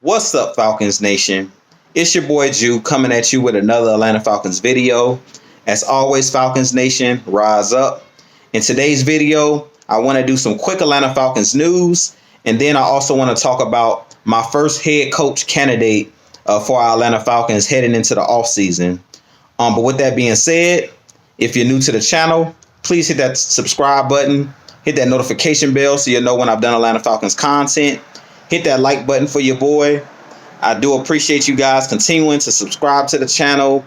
What's up, Falcons Nation? It's your boy Jew coming at you with another Atlanta Falcons video. As always, Falcons Nation, rise up. In today's video, I want to do some quick Atlanta Falcons news, and then I also want to talk about my first head coach candidate for our Atlanta Falcons heading into the offseason. But with that being said, if you're new to the channel, please hit that subscribe button, hit that notification bell so you'll know when I've done Atlanta Falcons content. Hit that like button for your boy. I do appreciate you guys continuing to subscribe to the channel,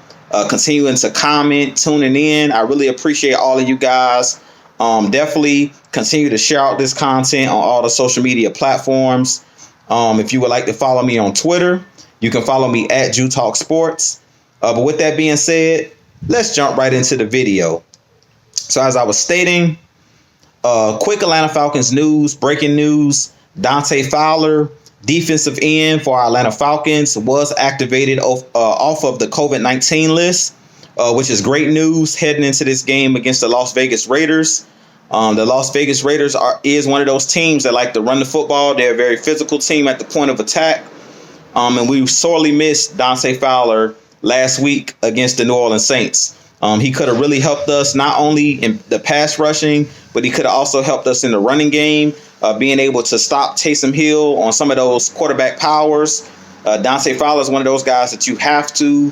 continuing to comment, tuning in. I really appreciate all of you guys. Definitely continue to share out this content on all the social media platforms. If you would like to follow me on Twitter, you can follow me at Jew Talk Sports. But with that being said, let's jump right into the video. So as I was stating, quick Atlanta Falcons news, breaking news. Dante Fowler, defensive end for our Atlanta Falcons, was activated off of the COVID-19 list, which is great news heading into this game against the Las Vegas Raiders. The Las Vegas Raiders is one of those teams that like to run the football. They're a very physical team at the point of attack. And we sorely missed Dante Fowler last week against the New Orleans Saints. He could have really helped us not only in the pass rushing, but he could have also helped us in the running game, being able to stop Taysom Hill on some of those quarterback powers. Dante Fowler is one of those guys that you have to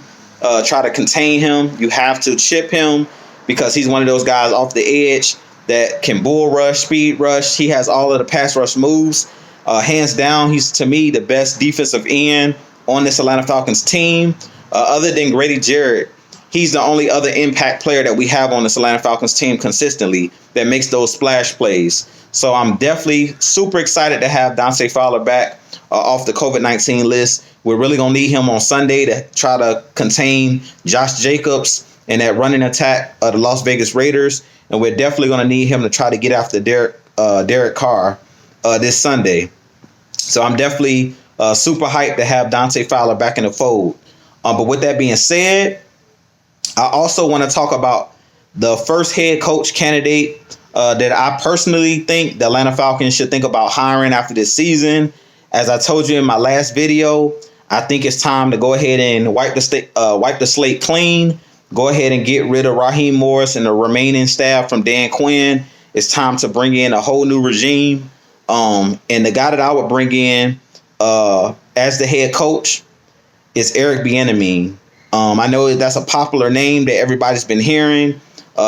try to contain him. You have to chip him because he's one of those guys off the edge that can bull rush, speed rush. He has all of the pass rush moves. Hands down, he's, to me, the best defensive end on this Atlanta Falcons team. Other than Grady Jarrett, he's the only other impact player that we have on this Atlanta Falcons team consistently that makes those splash plays. So I'm definitely super excited to have Dante Fowler back off the COVID-19 list. We're really going to need him on Sunday to try to contain Josh Jacobs and that running attack of the Las Vegas Raiders. And we're definitely going to need him to try to get after Derek Carr this Sunday. So I'm definitely super hyped to have Dante Fowler back in the fold. But with that being said, I also want to talk about the first head coach candidate that I personally think the Atlanta Falcons should think about hiring after this season. As I told you in my last video, I think it's time to go ahead and wipe the slate clean. Go ahead and get rid of Raheem Morris and the remaining staff from Dan Quinn. It's time to bring in a whole new regime. And the guy that I would bring in as the head coach is Eric Bieniemy. I know that's a popular name that everybody's been hearing.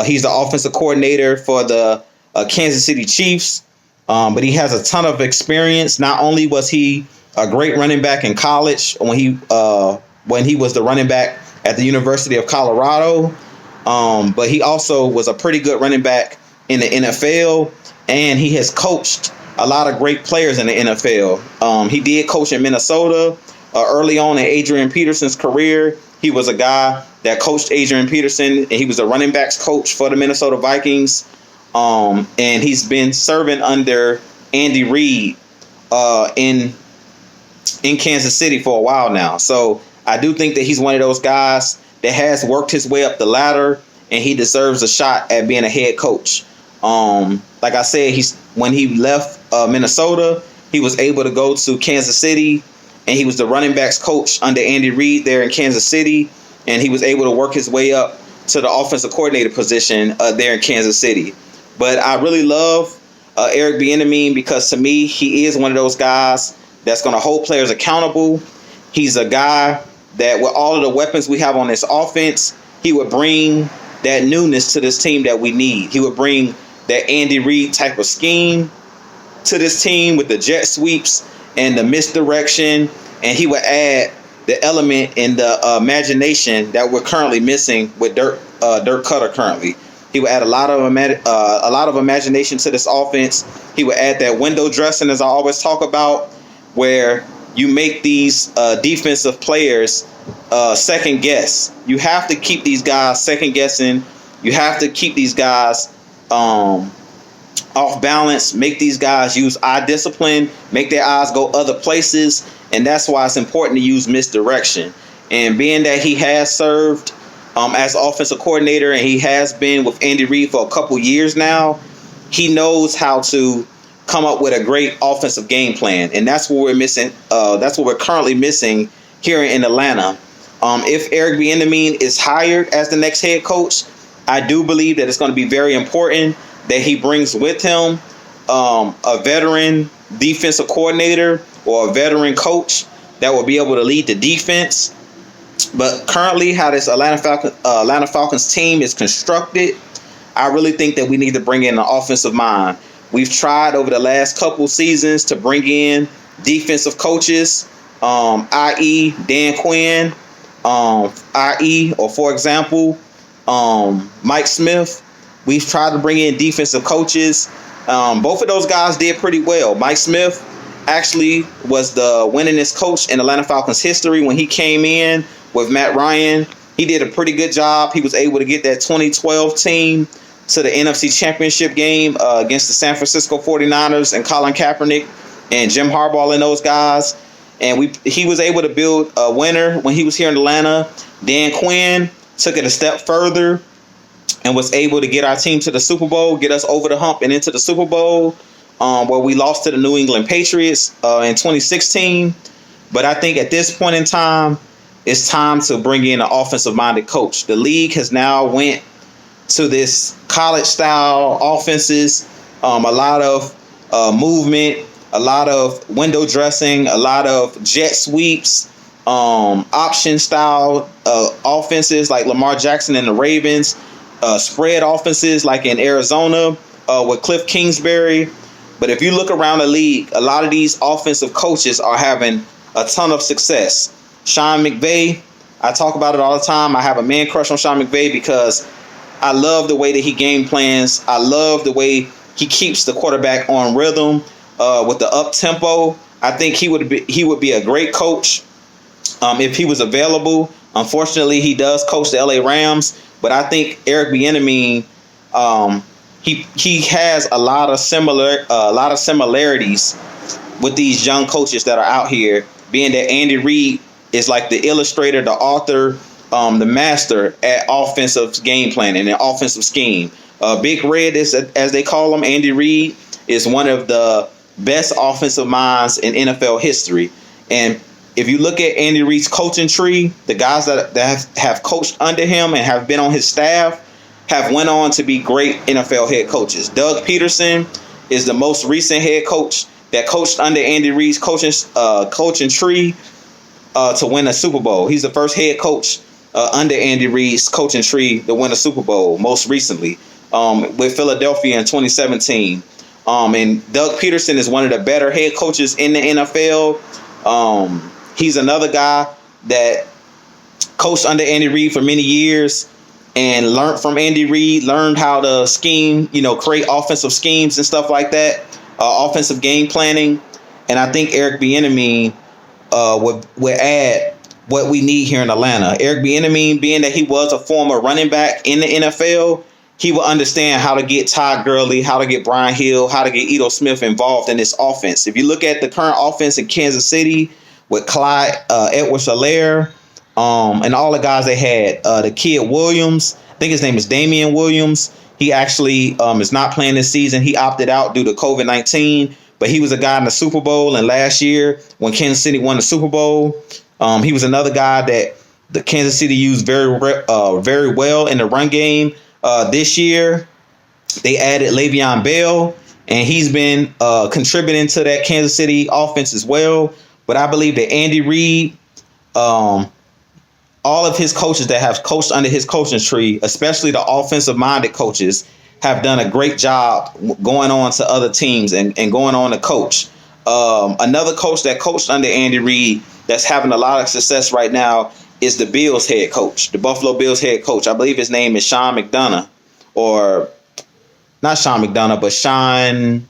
He's the offensive coordinator for the Kansas City Chiefs, but he has a ton of experience. Not only was he a great running back in college when he was the running back at the University of Colorado, but he also was a pretty good running back in the NFL, and he has coached a lot of great players in the NFL. He did coach in Minnesota early on in Adrian Peterson's career. He was a guy that coached Adrian Peterson, and he was a running backs coach for the Minnesota Vikings. And he's been serving under Andy Reid in Kansas City for a while now. So I do think that he's one of those guys that has worked his way up the ladder, and he deserves a shot at being a head coach. Like I said, when he left Minnesota, he was able to go to Kansas City, and he was the running backs coach under Andy Reid there in Kansas City, and he was able to work his way up to the offensive coordinator position there in Kansas City. But I really love Eric Bieniemy because, to me, he is one of those guys that's going to hold players accountable. He's a guy that, with all of the weapons we have on this offense, he would bring that newness to this team that we need. He would bring that Andy Reid type of scheme to this team with the jet sweeps and the misdirection, and he would add the element and the imagination that we're currently missing with Dirk Cutter currently. He would add a lot of imagination to this offense. He would add that window dressing, as I always talk about, where you make these defensive players second guess. You have to keep these guys second guessing. You have to keep these guys off balance, make these guys use eye discipline, make their eyes go other places, and that's why it's important to use misdirection. And being that he has served as offensive coordinator and he has been with Andy Reid for a couple years now, he knows how to come up with a great offensive game plan, and that's what we're missing. That's what we're currently missing here in Atlanta. If Eric Bieniemy is hired as the next head coach, I do believe that it's going to be very important that he brings with him a veteran defensive coordinator or a veteran coach that will be able to lead the defense. But currently, how this Atlanta Falcons team is constructed, I really think that we need to bring in an offensive mind. We've tried over the last couple seasons to bring in defensive coaches, i.e. Dan Quinn, for example, Mike Smith. We've tried to bring in defensive coaches. Both of those guys did pretty well. Mike Smith actually was the winningest coach in Atlanta Falcons history when he came in with Matt Ryan. He did a pretty good job. He was able to get that 2012 team to the NFC Championship game against the San Francisco 49ers and Colin Kaepernick and Jim Harbaugh and those guys. And he was able to build a winner when he was here in Atlanta. Dan Quinn took it a step further and was able to get our team to the Super Bowl, get us over the hump and into the Super Bowl, where we lost to the New England Patriots in 2016. But I think at this point in time, it's time to bring in an offensive-minded coach. The league has now went to this college-style offenses, a lot of movement, a lot of window dressing, a lot of jet sweeps, option-style offenses like Lamar Jackson and the Ravens, spread offenses like in Arizona with Cliff Kingsbury. But if you look around the league, a lot of these offensive coaches are having a ton of success. Sean McVay, I talk about it all the time. I have a man crush on Sean McVay because I love the way that he game plans. I love the way he keeps the quarterback on rhythm with the up tempo. I think he would be a great coach if he was available. Unfortunately, he does coach the LA Rams, but I think Eric Bieniemy, he has a lot of similarities with these young coaches that are out here. Being that Andy Reid is like the illustrator, the author, the master at offensive game planning and offensive scheme. Big Red, is as they call him, Andy Reid, is one of the best offensive minds in NFL history. And if you look at Andy Reid's coaching tree, the guys that have coached under him and have been on his staff have went on to be great NFL head coaches. Doug Peterson is the most recent head coach that coached under Andy Reid's coaching tree to win a Super Bowl. He's the first head coach under Andy Reid's coaching tree to win a Super Bowl most recently with Philadelphia in 2017. And Doug Peterson is one of the better head coaches in the NFL. He's another guy that coached under Andy Reid for many years and learned from Andy Reid, learned how to scheme, create offensive schemes and stuff like that, offensive game planning. And I think Eric Bieniemy would add what we need here in Atlanta. Eric Bieniemy, being that he was a former running back in the NFL, he will understand how to get Todd Gurley, how to get Brian Hill, how to get Ito Smith involved in this offense. If you look at the current offense in Kansas City with Clyde Edwards-Helaire and all the guys they had, the kid Williams, I think his name is Damian Williams. He actually is not playing this season. He opted out due to COVID-19, but he was a guy in the Super Bowl. And last year when Kansas City won the Super Bowl, he was another guy that the Kansas City used very well in the run game. This year, they added Le'Veon Bell, and he's been contributing to that Kansas City offense as well. But I believe that Andy Reid, all of his coaches that have coached under his coaching tree, especially the offensive-minded coaches, have done a great job going on to other teams and going on to coach. Another coach that coached under Andy Reid that's having a lot of success right now is the Bills head coach, the Buffalo Bills head coach. I believe his name is Sean McDonough, or not Sean McDonough, but Sean.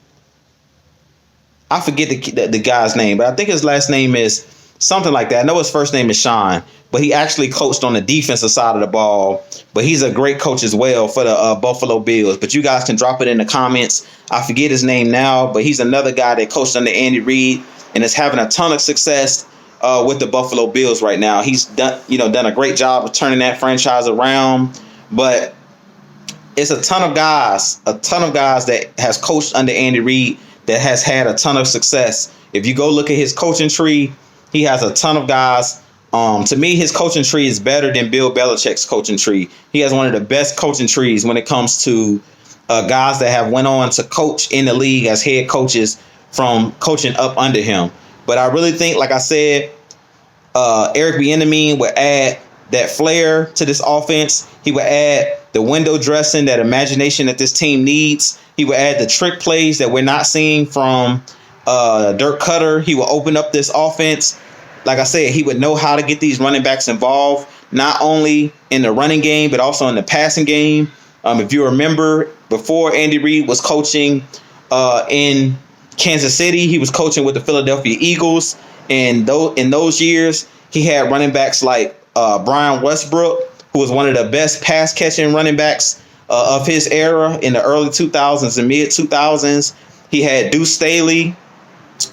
I forget the guy's name, but I think his last name is something like that. I know his first name is Sean, but he actually coached on the defensive side of the ball. But he's a great coach as well for the Buffalo Bills. But you guys can drop it in the comments. I forget his name now, but he's another guy that coached under Andy Reid and is having a ton of success with the Buffalo Bills right now. He's done a great job of turning that franchise around. But it's a ton of guys that has coached under Andy Reid that has had a ton of success. If you go look at his coaching tree, he has a ton of guys. To me, his coaching tree is better than Bill Belichick's coaching tree. He has one of the best coaching trees when it comes to guys that have went on to coach in the league as head coaches from coaching up under him. But I really think, like I said, Eric Bieniemy would add that flair to this offense. He would add the window dressing, that imagination that this team needs. He would add the trick plays that we're not seeing from Dirk Cutter. He will open up this offense. Like I said, he would know how to get these running backs involved, not only in the running game, but also in the passing game. If you remember, before Andy Reid was coaching in Kansas City, he was coaching with the Philadelphia Eagles. And in those years, he had running backs like Brian Westbrook, who was one of the best pass-catching running backs of his era in the early 2000s and mid-2000s. He had Deuce Staley,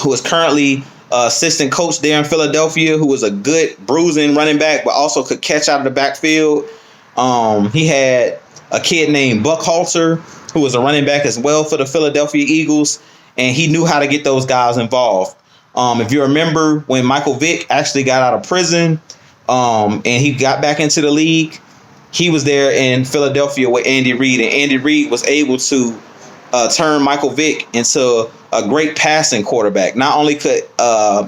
who is currently assistant coach there in Philadelphia, who was a good bruising running back, but also could catch out of the backfield. He had a kid named Buck Halter, who was a running back as well for the Philadelphia Eagles, and he knew how to get those guys involved. If you remember when Michael Vick actually got out of prison and he got back into the league, he was there in Philadelphia with Andy Reid, and Andy Reid was able to turn Michael Vick into a great passing quarterback. Not only could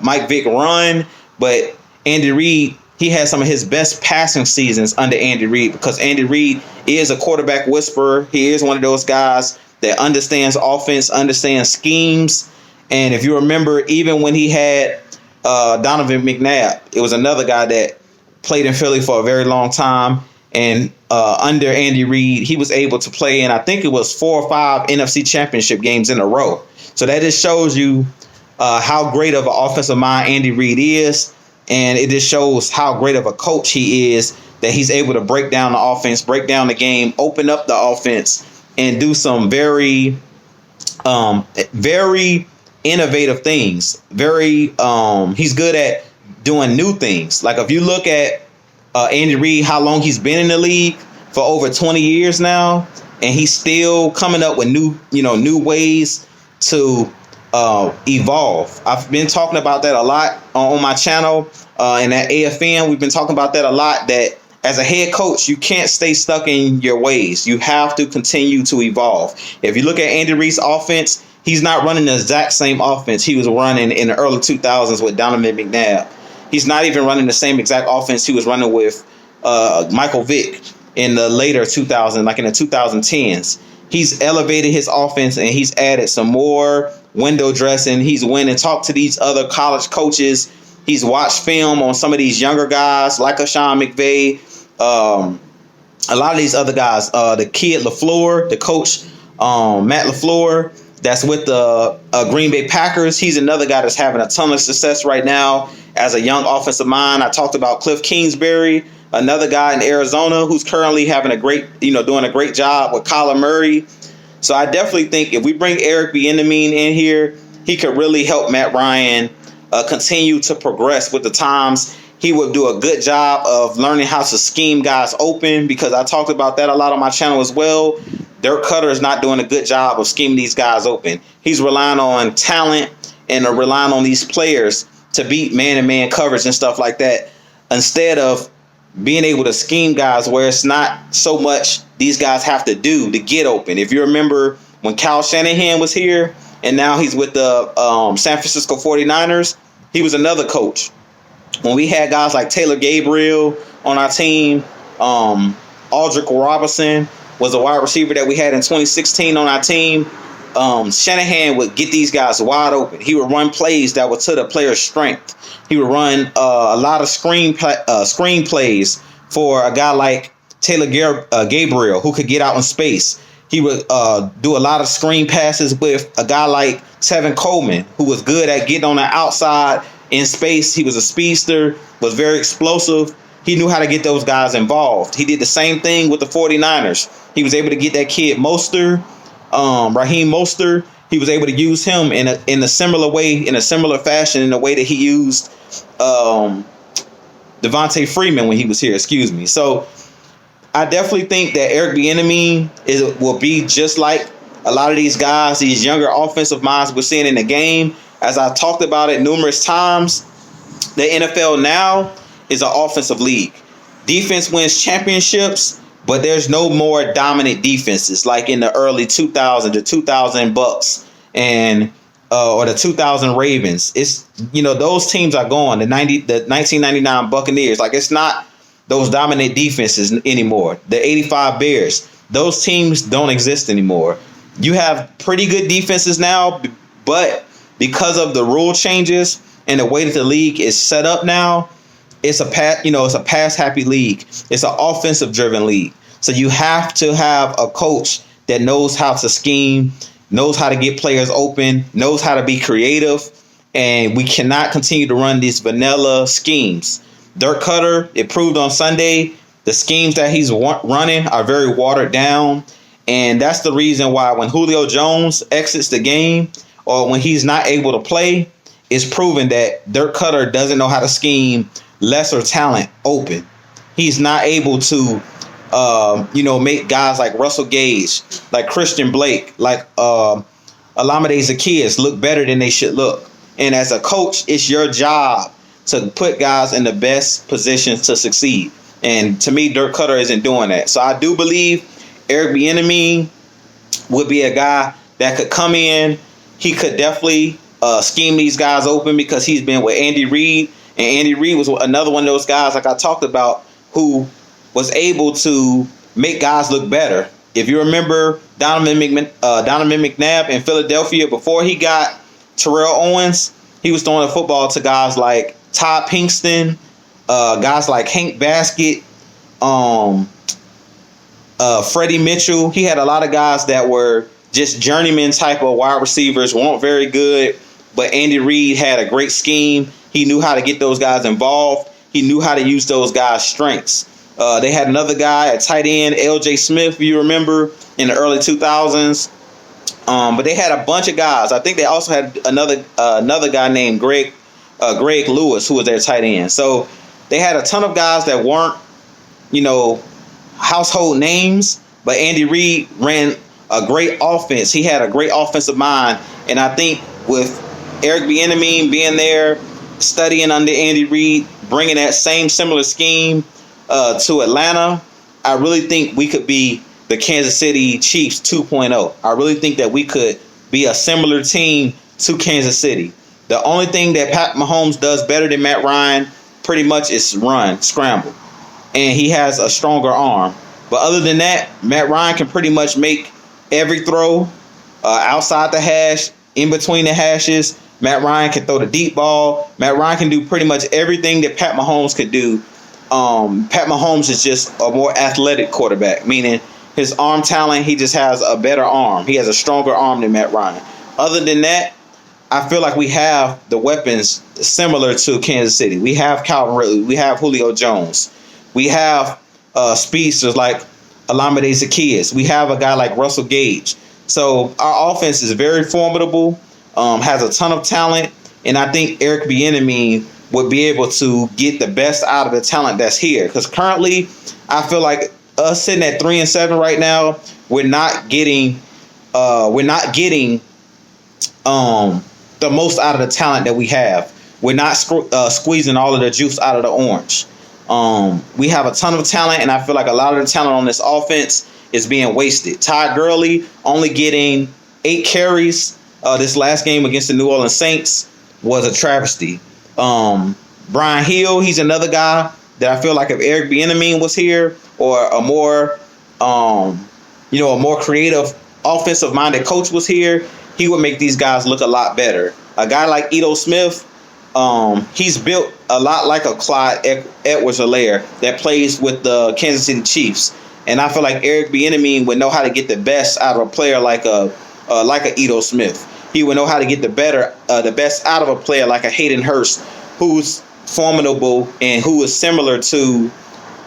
Mike Vick run, but Andy Reid, he had some of his best passing seasons under Andy Reid, because Andy Reid is a quarterback whisperer. He is one of those guys that understands offense, understands schemes. And if you remember, even when he had Donovan McNabb, it was another guy that played in Philly for a very long time. And under Andy Reid, he was able to play in, I think it was 4 or 5 NFC Championship games in a row. So that just shows you how great of an offensive mind Andy Reid is. And it just shows how great of a coach he is, that he's able to break down the offense, break down the game, open up the offense, and do some very, very innovative things. He's good at doing new things. Like if you look at Andy Reid, how long he's been in the league, for over 20 years now, and he's still coming up with new ways to evolve. I've been talking about that a lot on my channel and at AFN. We've been talking about that a lot, that as a head coach, you can't stay stuck in your ways. You have to continue to evolve. If you look at Andy Reid's offense, he's not running the exact same offense he was running in the early 2000s with Donovan McNabb. He's not even running the same exact offense he was running with Michael Vick in the later 2000s, like in the 2010s. He's elevated his offense and he's added some more window dressing. He's went and talked to these other college coaches. He's watched film on some of these younger guys like a Sean McVay, a lot of these other guys. The kid LaFleur, the coach Matt LaFleur, that's with the Green Bay Packers. He's another guy that's having a ton of success right now as a young offensive mind. I talked about Cliff Kingsbury, another guy in Arizona who's currently having doing a great job with Kyler Murray. So I definitely think if we bring Eric Bieniemy in here, he could really help Matt Ryan continue to progress with the times. He would do a good job of learning how to scheme guys open, because I talked about that a lot on my channel as well. Dirk Cutter is not doing a good job of scheming these guys open. He's relying on talent and relying on these players to beat man-to-man coverage and stuff like that, instead of being able to scheme guys where it's not so much these guys have to do to get open. If you remember when Kyle Shanahan was here and now he's with the San Francisco 49ers, he was another coach. When we had guys like Taylor Gabriel on our team, Aldrich Robertson was a wide receiver that we had in 2016 on our team. Shanahan would get these guys wide open. He would run plays that were to the player's strength. He would run a lot of screen plays for a guy like Taylor Gabriel, who could get out in space. He would do a lot of screen passes with a guy like Tevin Coleman, who was good at getting on the outside in space. He was a speedster, was very explosive. He knew how to get those guys involved. He did the same thing with the 49ers. He was able to get that kid Raheem Mostert. He was able to use him in a similar way, in a similar fashion, in the way that he used Devontae Freeman when he was here. So I definitely think that Eric Bieniemy will be just like A lot of these guys, these younger offensive minds we're seeing in the game, as I talked about it numerous times, the NFL now is an offensive league. Defense wins championships, but there's no more dominant defenses like in the early 2000s, the 2000 Bucks and or the 2000 Ravens. It's, you know, those teams are gone. The 1999 Buccaneers, like, it's not those dominant defenses anymore. The 85 Bears, those teams don't exist anymore. You have pretty good defenses now, but because of the rule changes and the way that the league is set up now, it's a pass happy league. It's an offensive driven league. So you have to have a coach that knows how to scheme, knows how to get players open, knows how to be creative, and we cannot continue to run these vanilla schemes. Dirk Cutter, it proved on Sunday, the schemes that he's running are very watered down. And that's the reason why when Julio Jones exits the game or when he's not able to play, it's proven that Dirk Cutter doesn't know how to scheme lesser talent open. He's not able to, make guys like Russell Gage, like Christian Blake, like Olamide Zaccheaus look better than they should look. And as a coach, it's your job to put guys in the best positions to succeed. And to me, Dirk Cutter isn't doing that. So I do believe Eric Bieniemy would be a guy that could come in. He could definitely scheme these guys open because he's been with Andy Reid. And Andy Reid was another one of those guys, like I talked about, who was able to make guys look better. If you remember Donovan McNabb in Philadelphia, before he got Terrell Owens, he was throwing the football to guys like Todd Pinkston, guys like Hank Baskett, Freddie Mitchell. He had a lot of guys that were just journeyman type of wide receivers, weren't very good, but Andy Reid had a great scheme. He knew how to get those guys involved. He knew how to use those guys' strengths. They had another guy at tight end, L.J. Smith, if you remember, in the early 2000s. But they had a bunch of guys. I think they also had another guy named Greg Lewis, who was their tight end. So they had a ton of guys that weren't, household names, but Andy Reid ran a great offense. He had a great offensive mind. And I think with Eric Bieniemy being there, studying under Andy Reid, bringing that similar scheme to Atlanta, I really think we could be the Kansas City Chiefs 2.0. I really think that we could be a similar team to Kansas City. The only thing that Pat Mahomes does better than Matt Ryan pretty much is scramble. And he has a stronger arm. But other than that, Matt Ryan can pretty much make every throw outside the hash, in between the hashes. Matt Ryan can throw the deep ball. Matt Ryan can do pretty much everything that Pat Mahomes could do. Pat Mahomes is just a more athletic quarterback, meaning his arm talent, he just has a better arm. He has a stronger arm than Matt Ryan. Other than that, I feel like we have the weapons similar to Kansas City. We have Calvin Ridley. We have Julio Jones. We have speedsters like Olamide Zaccheaus. We have a guy like Russell Gage. So our offense is very formidable, has a ton of talent, and I think Eric Bieniemy would be able to get the best out of the talent that's here. Because currently, I feel like us sitting at 3-7 right now, we're not getting the most out of the talent that we have. We're not squeezing all of the juice out of the orange. We have a ton of talent, and I feel like a lot of the talent on this offense is being wasted. Todd Gurley only getting 8 carries this last game against the New Orleans Saints was a travesty. Brian Hill, he's another guy that I feel like if Eric Bieniemy was here, or a more creative offensive-minded coach was here, he would make these guys look a lot better. A guy like Ito Smith, he's built a lot like a Clyde Edwards-Helaire that plays with the Kansas City Chiefs. And I feel like Eric Bieniemy would know how to get the best out of a player like a Ito Smith. He would know how to get the best out of a player like a Hayden Hurst, who's formidable and who is similar to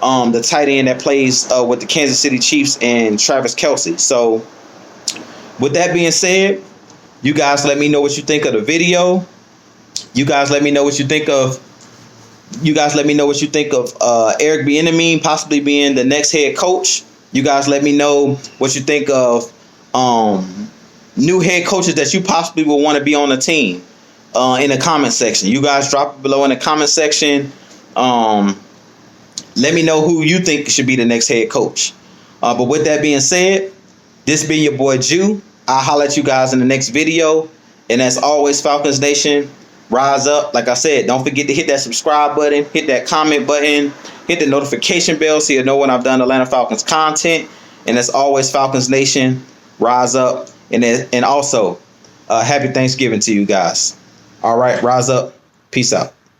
the tight end that plays with the Kansas City Chiefs and Travis Kelce. So with that being said, you guys let me know what you think of the video. You guys let me know what you think of Eric Bieniemy possibly being the next head coach. You guys let me know what you think of new head coaches that you possibly will want to be on the team in the comment section. You guys drop it below in the comment section. Let me know who you think should be the next head coach. But with that being said, this been your boy Jew. I'll holler at you guys in the next video. And as always, Falcons Nation, rise up. Like I said, don't forget to hit that subscribe button, hit that comment button, hit the notification bell so you'll know when I've done Atlanta Falcons content. And as always, Falcons Nation, rise up. And also, happy Thanksgiving to you guys. All right, rise up. Peace out.